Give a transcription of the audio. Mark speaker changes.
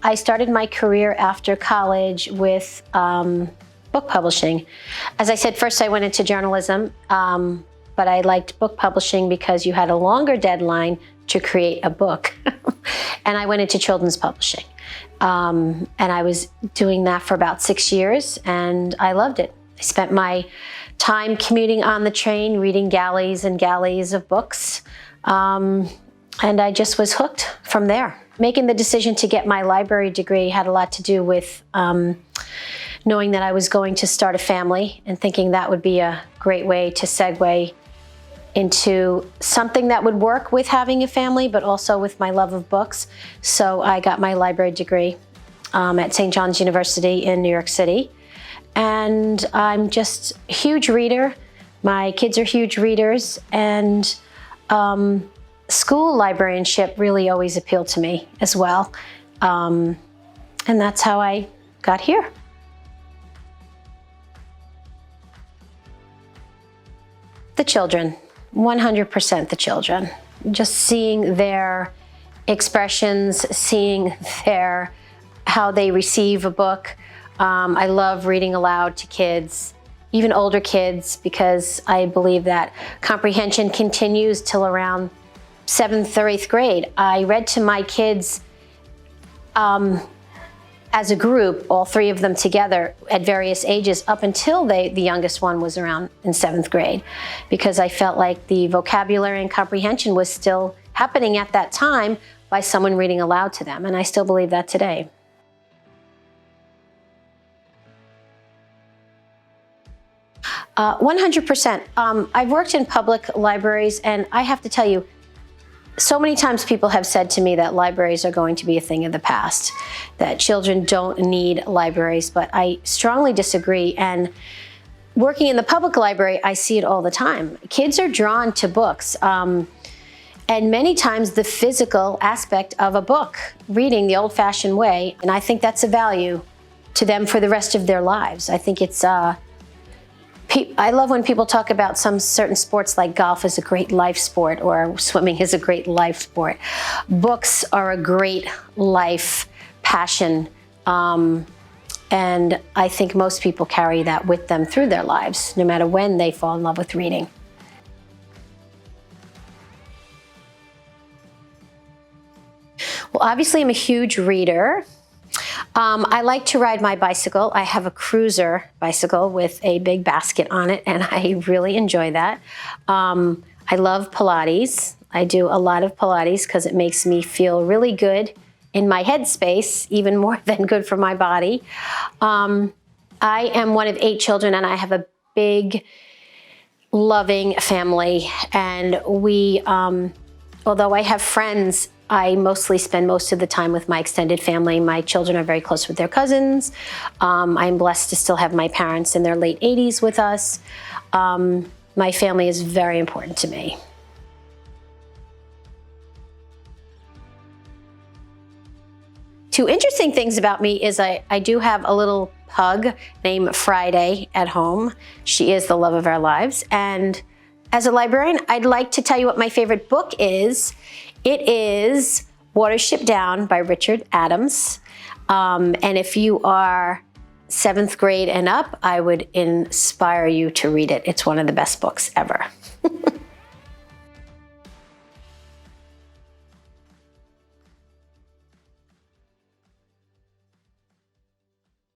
Speaker 1: I started my career after college with book publishing. As I said, first I went into journalism, but I liked book publishing because you had a longer deadline to create a book. And I went into children's publishing. And I was doing that for about 6 years, and I loved it. I spent my time commuting on the train, reading galleys and galleys of books. And I just was hooked from there. Making the decision to get my library degree had a lot to do with knowing that I was going to start a family and thinking that would be a great way to segue into something that would work with having a family, but also with my love of books. So I got my library degree at St. John's University in New York City. And I'm just a huge reader. My kids are huge readers, and school librarianship really always appealed to me as well. And that's how I got here. The children, 100% the children. Just seeing their expressions, seeing how they receive a book. I love reading aloud to kids, even older kids, because I believe that comprehension continues till around 7th or 8th grade. I read to my kids as a group, all 3 of them together at various ages, up until the youngest one was around in 7th grade, because I felt like the vocabulary and comprehension was still happening at that time by someone reading aloud to them, and I still believe that today. Uh, 100%. I've worked in public libraries, and I have to tell you, so many times people have said to me that libraries are going to be a thing of the past, that children don't need libraries, but I strongly disagree. And working in the public library, I see it all the time. Kids are drawn to books, and many times the physical aspect of a book, reading the old-fashioned way, and I think that's a value to them for the rest of their lives. I think it's I love when people talk about some certain sports like golf is a great life sport or swimming is a great life sport. Books are a great life passion, and I think most people carry that with them through their lives, no matter when they fall in love with reading. Well, obviously I'm a huge reader. I like to ride my bicycle. I have a cruiser bicycle with a big basket on it, and I really enjoy that. I love Pilates. I do a lot of Pilates because it makes me feel really good in my headspace, even more than good for my body. I am one of 8 children, and I have a big, loving family. And we, although I have friends, I mostly spend most of the time with my extended family. My children are very close with their cousins. I'm blessed to still have my parents in their late 80s with us. My family is very important to me. Two interesting things about me is I do have a little pug named Friday at home. She is the love of our lives. And as a librarian, I'd like to tell you what my favorite book is. It is Watership Down by Richard Adams. And if you are 7th grade and up, I would inspire you to read it. It's one of the best books ever.